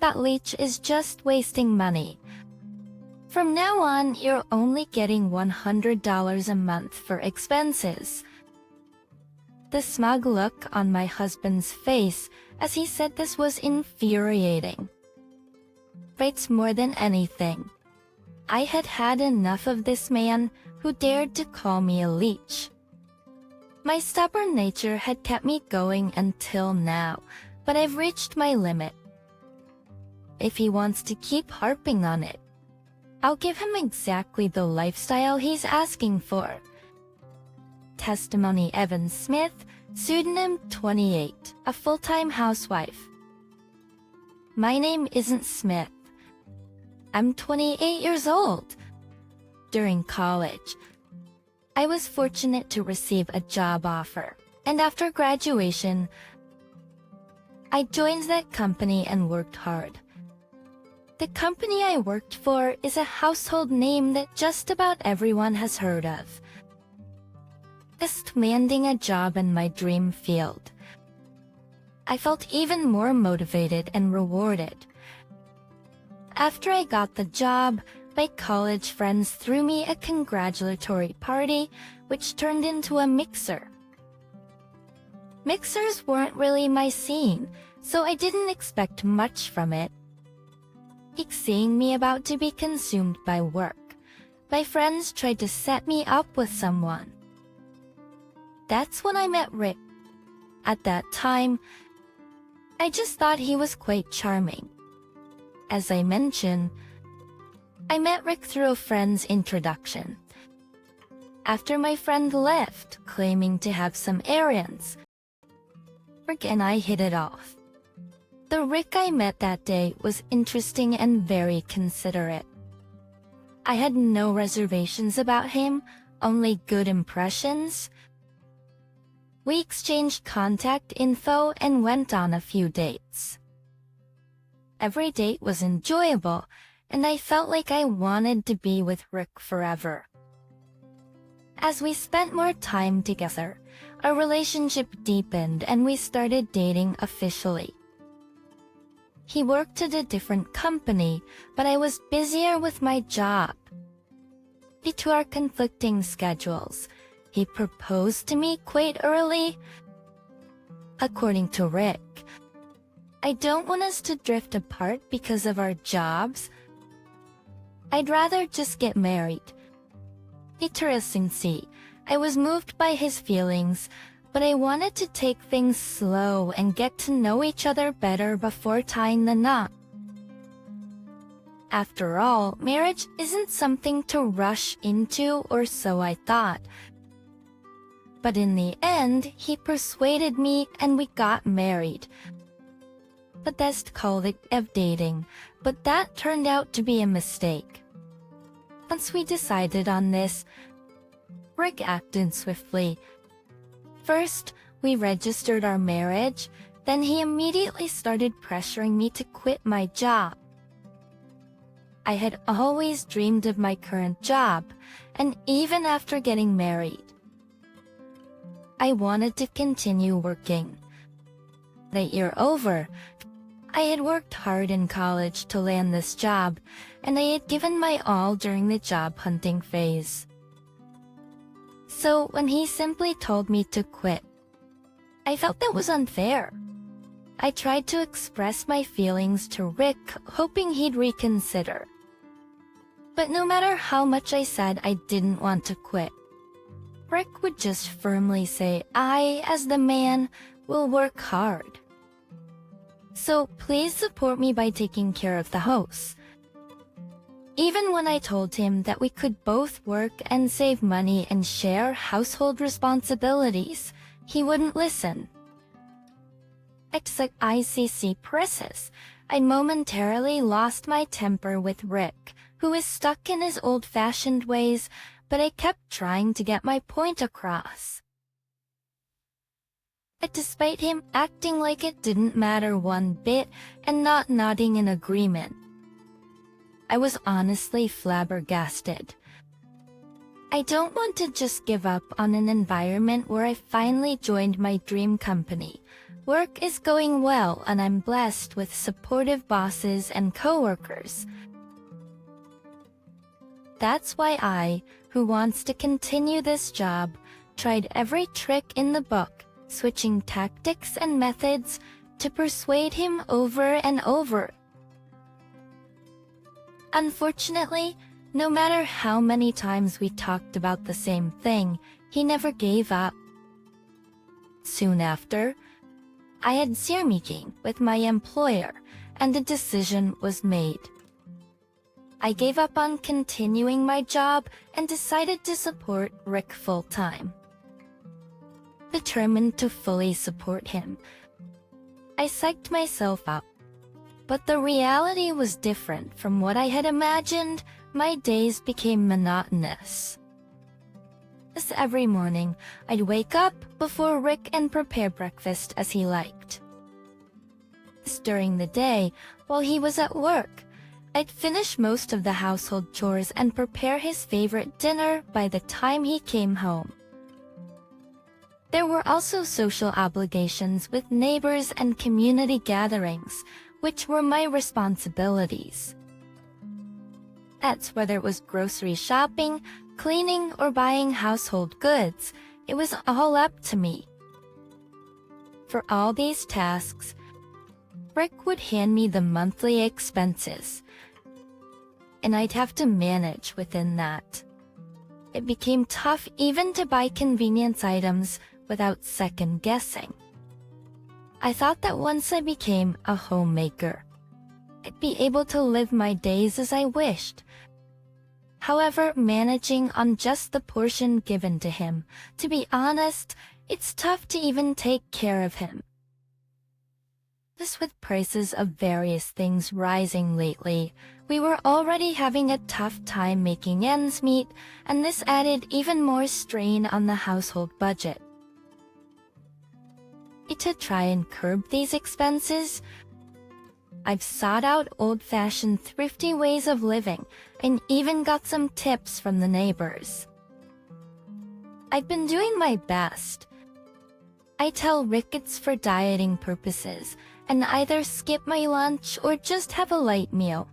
That leech is just wasting money. From now on, you're only getting $100 a month for expenses." The smug look on my husband's face as he said this was infuriating. It's more than anything. I had had enough of this man who dared to call me a leech. My stubborn nature had kept me going until now, but I've reached my limit. If he wants to keep harping on it, I'll give him exactly the lifestyle he's asking for. Testimony: Evan Smith, pseudonym 28, a full-time housewife. My name isn't Smith. I'm 28 years old. During college, I was fortunate to receive a job offer, and after graduation, I joined that company and worked hard. The company I worked for is a household name that just about everyone has heard of. Just landing a job in my dream field, I felt even more motivated and rewarded. After I got the job, my college friends threw me a congratulatory party, which turned into a mixer. Mixers weren't really my scene, so I didn't expect much from it. Seeing me about to be consumed by work, my friends tried to set me up with someone. That's when I met Rick. At that time, I just thought he was quite charming. As I mentioned, I met Rick through a friend's introduction. After my friend left, claiming to have some errands, Rick and I hit it off. The Rick I met that day was interesting and very considerate. I had no reservations about him, only good impressions. We exchanged contact info and went on a few dates. Every date was enjoyable, and I felt like I wanted to be with Rick forever. As we spent more time together, our relationship deepened and we started dating officially. He worked at a different company, but I was busier with my job. Due to our conflicting schedules, he proposed to me quite early. According to Rick, I don't want us to drift apart because of our jobs. I'd rather just get married. Interestingly, I was moved by his feelings, but I wanted to take things slow and get to know each other better before tying the knot. After all, marriage isn't something to rush into, or so I thought. But in the end, he persuaded me and we got married. The best called it dating, but that turned out to be a mistake. Once we decided on this, Rick acted swiftly. First, we registered our marriage, then he immediately started pressuring me to quit my job. I had always dreamed of my current job, and even after getting married, I wanted to continue working. The year over, I had worked hard in college to land this job, and I had given my all during the job hunting phase. So when he simply told me to quit, I felt that was unfair. I tried to express my feelings to Rick, hoping he'd reconsider. But no matter how much I said I didn't want to quit, Rick would just firmly say, "I, as the man, will work hard. So please support me by taking care of the house." Even when I told him that we could both work and save money and share household responsibilities, he wouldn't listen. It's like ICC presses. I momentarily lost my temper with Rick, who is stuck in his old-fashioned ways, but I kept trying to get my point across. But despite him acting like it didn't matter one bit and not nodding in agreement, I was honestly flabbergasted. I don't want to just give up on an environment where I finally joined my dream company, Work is going well and I'm blessed with supportive bosses and coworkers. That's why I, who wants to continue this job, tried every trick in the book, switching tactics and methods to persuade him over and over. Unfortunately, no matter how many times we talked about the same thing, he never gave up. Soon after, I had a meeting with my employer, and a decision was made. I gave up on continuing my job and decided to support Rick full-time. Determined to fully support him, I psyched myself up. But the reality was different from what I had imagined. My days became monotonous. As every morning, I'd wake up before Rick and prepare breakfast as he liked. During the day, while he was at work, I'd finish most of the household chores and prepare his favorite dinner by the time he came home. There were also social obligations with neighbors and community gatherings, which were my responsibilities. That's whether it was grocery shopping, cleaning, or buying household goods, it was all up to me. For all these tasks, Rick would hand me the monthly expenses, and I'd have to manage within that. It became tough even to buy convenience items without second-guessing. I thought that once I became a homemaker, I'd be able to live my days as I wished. However, managing on just the portion given to him, to be honest, it's tough to even take care of him. Just with prices of various things rising lately, we were already having a tough time making ends meet, and this added even more strain on the household budget. To try and curb these expenses, I've sought out old-fashioned thrifty ways of living and even got some tips from the neighbors. I've been doing my best. I tell Rick it's for dieting purposes and either skip my lunch or just have a light meal.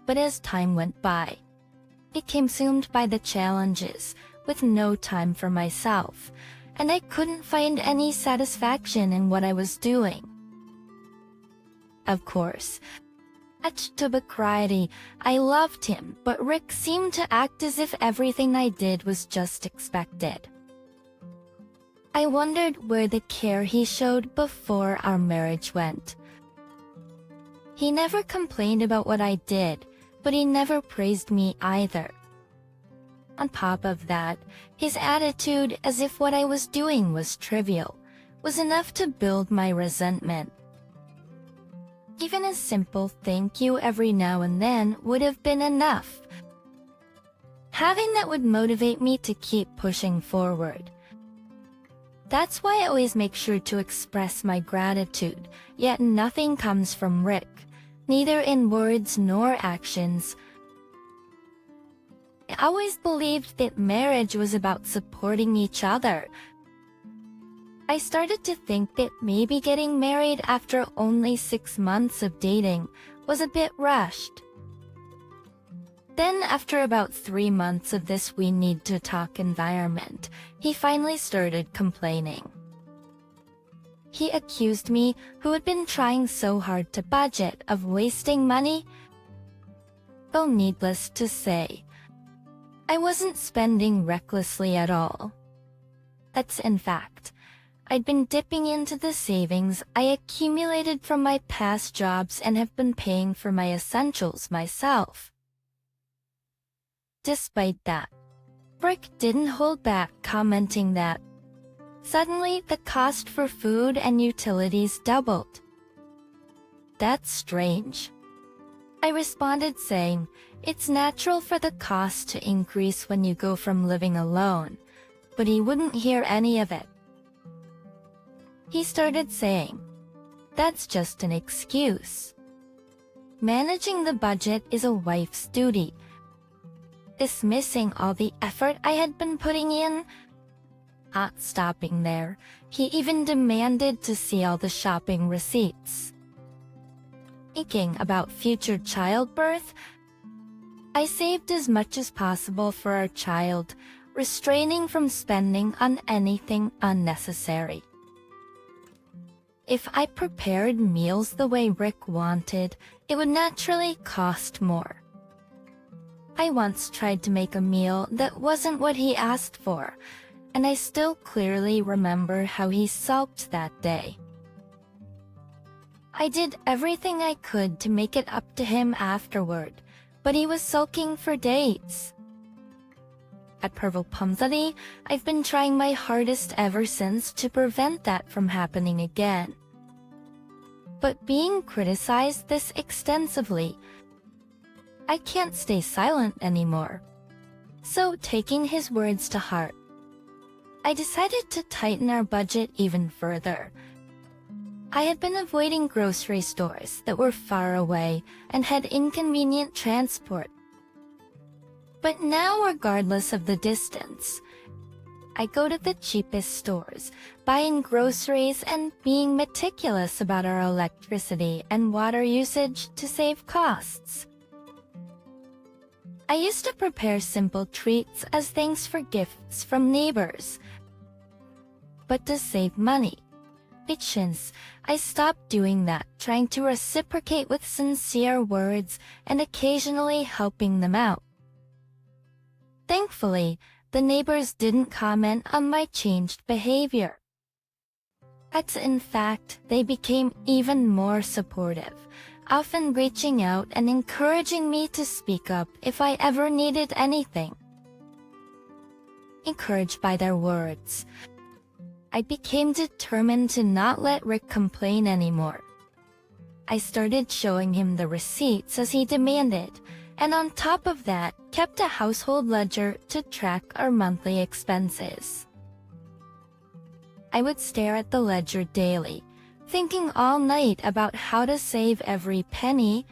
But as time went by, I became consumed by the challenges with no time for myself, and I couldn't find any satisfaction in what I was doing. Of course, to Bacriety, I loved him, but Rick seemed to act as if everything I did was just expected. I wondered where the care he showed before our marriage went. He never complained about what I did, but he never praised me either. On top of that, his attitude, as if what I was doing was trivial, was enough to build my resentment. Even a simple thank you every now and then would have been enough. Having that would motivate me to keep pushing forward. That's why I always make sure to express my gratitude, yet nothing comes from Rick, neither in words nor actions. I always believed that marriage was about supporting each other. I started to think that maybe getting married after only 6 months of dating was a bit rushed. Then after about 3 months of this we need to talk environment, he finally started complaining. He accused me, who had been trying so hard to budget, of wasting money. Well, needless to say, I wasn't spending recklessly at all. That's in fact, I'd been dipping into the savings I accumulated from my past jobs and have been paying for my essentials myself. Despite that, Rick didn't hold back, commenting that suddenly the cost for food and utilities doubled. That's strange. I responded saying, it's natural for the cost to increase when you go from living alone, but he wouldn't hear any of it. He started saying, that's just an excuse. Managing the budget is a wife's duty. Dismissing all the effort I had been putting in. Not stopping there, he even demanded to see all the shopping receipts. Thinking about future childbirth, I saved as much as possible for our child, restraining from spending on anything unnecessary. If I prepared meals the way Rick wanted, it would naturally cost more. I once tried to make a meal that wasn't what he asked for, and I still clearly remember how he sulked that day. I did everything I could to make it up to him afterward, but he was sulking for days. At Purple I've been trying my hardest ever since to prevent that from happening again. But being criticized this extensively, I can't stay silent anymore. So taking his words to heart, I decided to tighten our budget even further. I had been avoiding grocery stores that were far away and had inconvenient transport. But now, regardless of the distance, I go to the cheapest stores, buying groceries and being meticulous about our electricity and water usage to save costs. I used to prepare simple treats as thanks for gifts from neighbors. But to save money, patience, I stopped doing that, trying to reciprocate with sincere words and occasionally helping them out. Thankfully, the neighbors didn't comment on my changed behavior. In fact, they became even more supportive, often reaching out and encouraging me to speak up if I ever needed anything. Encouraged by their words, I became determined to not let Rick complain anymore. I started showing him the receipts as he demanded, and on top of that, kept a household ledger to track our monthly expenses. I would stare at the ledger daily, thinking all night about how to save every penny.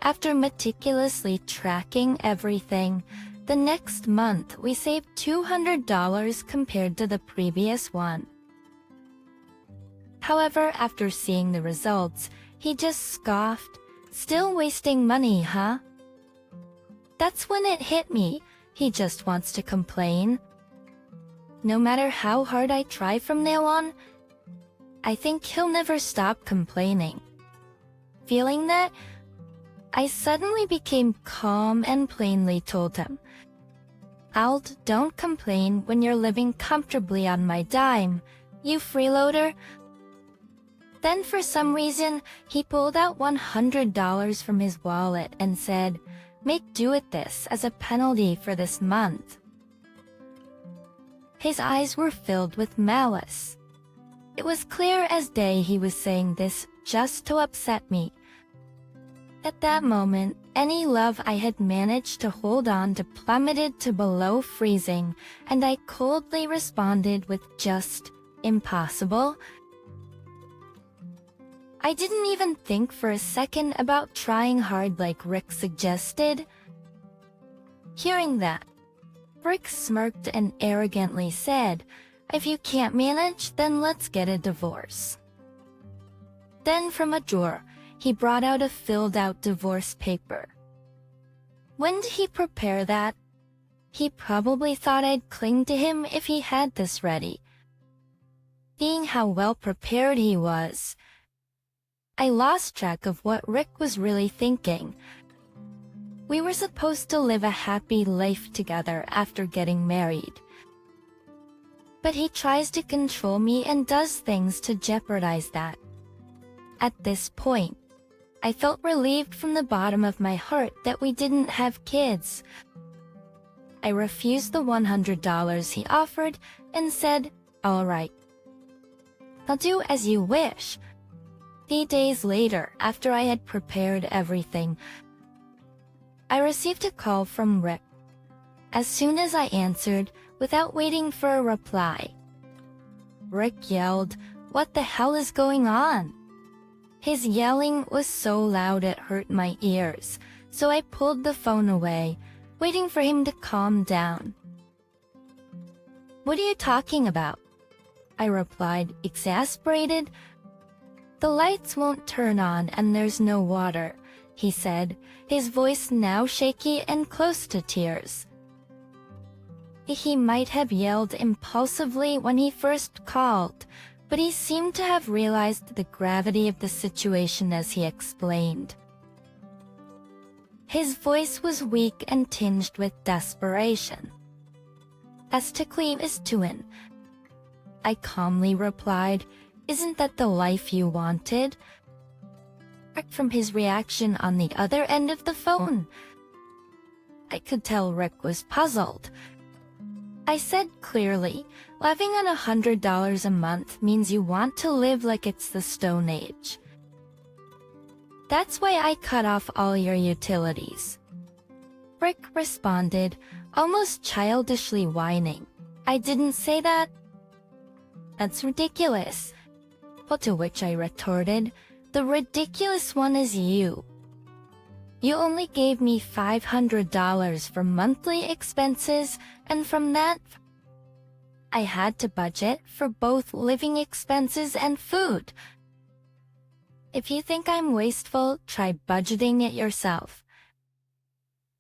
After meticulously tracking everything, the next month we saved $200 compared to the previous one. However, after seeing the results, he just scoffed, "Still wasting money, huh?" That's when it hit me. He just wants to complain. No matter how hard I try from now on, I think he'll never stop complaining. Feeling that, I suddenly became calm and plainly told him, "Ald, don't complain when you're living comfortably on my dime, you freeloader." Then for some reason, he pulled out $100 from his wallet and said, "Make do with this as a penalty for this month." His eyes were filled with malice. It was clear as day he was saying this just to upset me. At that moment, any love I had managed to hold on to plummeted to below freezing, and I coldly responded with just, "Impossible." I didn't even think for a second about trying hard like Rick suggested. Hearing that, Rick smirked and arrogantly said, "If you can't manage, then let's get a divorce." Then from a drawer, he brought out a filled-out divorce paper. When did he prepare that? He probably thought I'd cling to him if he had this ready. Seeing how well prepared he was, I lost track of what Rick was really thinking. We were supposed to live a happy life together after getting married. But he tries to control me and does things to jeopardize that. At this point, I felt relieved from the bottom of my heart that we didn't have kids. I refused the $100 he offered and said, "All right, I'll do as you wish." 3 days later, after I had prepared everything, I received a call from Rick. As soon as I answered, without waiting for a reply, Rick yelled, "What the hell is going on?" His yelling was so loud it hurt my ears, so I pulled the phone away, waiting for him to calm down. What are you talking about? I replied, exasperated. The lights won't turn on and there's no water, he said, his voice now shaky and close to tears. He might have yelled impulsively when he first called, but he seemed to have realized the gravity of the situation as he explained. His voice was weak and tinged with desperation. As to cleave is doin', I calmly replied, isn't that the life you wanted? From his reaction on the other end of the phone, I could tell Rick was puzzled. I said clearly, living on $100 a month means you want to live like it's the Stone Age. That's why I cut off all your utilities. Rick responded, almost childishly whining. I didn't say that. That's ridiculous. Well, to which I retorted, the ridiculous one is you. You only gave me $500 for monthly expenses, and from that, I had to budget for both living expenses and food. If you think I'm wasteful, try budgeting it yourself.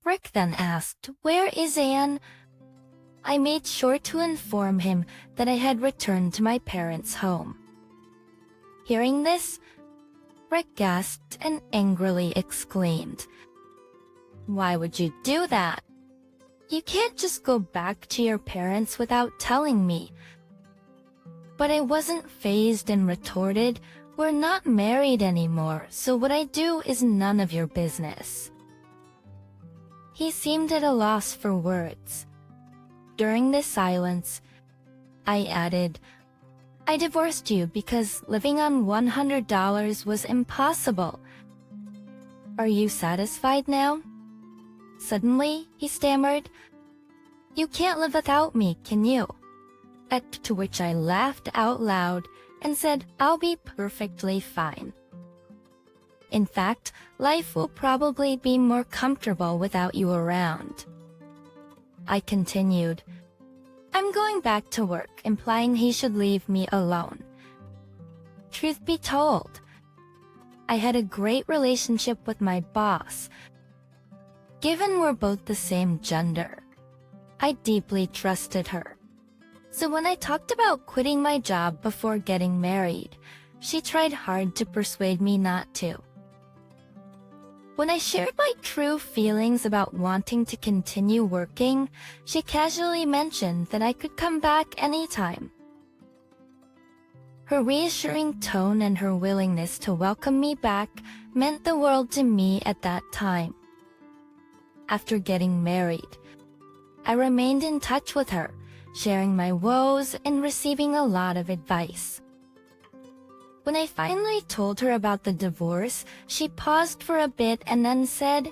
Rick then asked, where is Anne? I made sure to inform him that I had returned to my parents' home. Hearing this, Rick gasped and angrily exclaimed, why would you do that? You can't just go back to your parents without telling me. But I wasn't fazed and retorted, we're not married anymore, so what I do is none of your business. He seemed at a loss for words. During this silence, I added, I divorced you because living on $100 was impossible. Are you satisfied now? Suddenly, he stammered, you can't live without me, can you? To which I laughed out loud and said, I'll be perfectly fine. In fact, life will probably be more comfortable without you around. I continued, I'm going back to work, implying he should leave me alone. Truth be told, I had a great relationship with my boss. Given we're both the same gender, I deeply trusted her. So when I talked about quitting my job before getting married, she tried hard to persuade me not to. When I shared my true feelings about wanting to continue working, she casually mentioned that I could come back anytime. Her reassuring tone and her willingness to welcome me back meant the world to me at that time. After getting married, I remained in touch with her, sharing my woes and receiving a lot of advice. When I finally told her about the divorce, she paused for a bit and then said,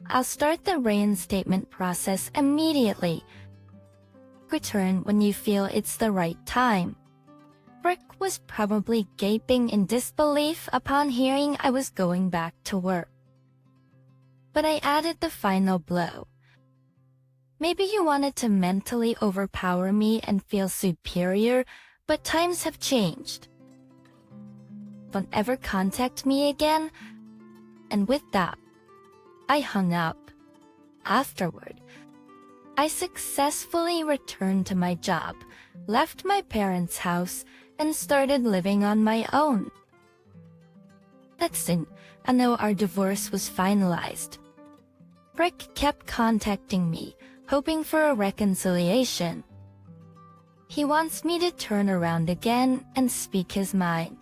I'll start the reinstatement process immediately. Return when you feel it's the right time. Rick was probably gaping in disbelief upon hearing I was going back to work. But I added the final blow. Maybe you wanted to mentally overpower me and feel superior, but times have changed. Don't ever contact me again. And with that, I hung up. Afterward, I successfully returned to my job, left my parents' house, and started living on my own. That's soon, I know our divorce was finalized. Rick kept contacting me, hoping for a reconciliation. He wants me to turn around again and speak his mind.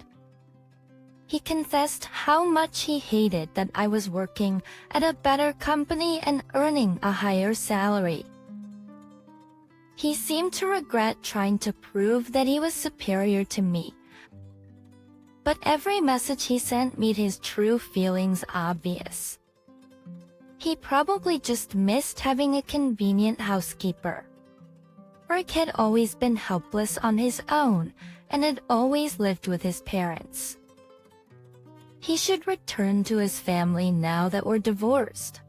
He confessed how much he hated that I was working at a better company and earning a higher salary. He seemed to regret trying to prove that he was superior to me. But every message he sent made his true feelings obvious. He probably just missed having a convenient housekeeper. Rick had always been helpless on his own and had always lived with his parents. He should return to his family now that we're divorced.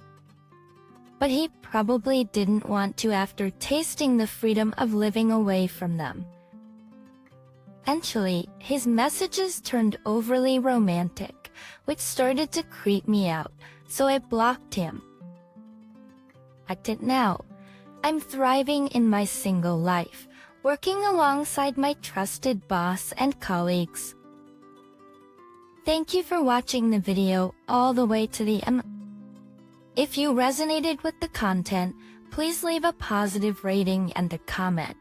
but he probably didn't want to after tasting the freedom of living away from them. Eventually, his messages turned overly romantic, which started to creep me out, so I blocked him. Now, I'm thriving in my single life, working alongside my trusted boss and colleagues. Thank you for watching the video all the way to the end. If you resonated with the content, please leave a positive rating and a comment.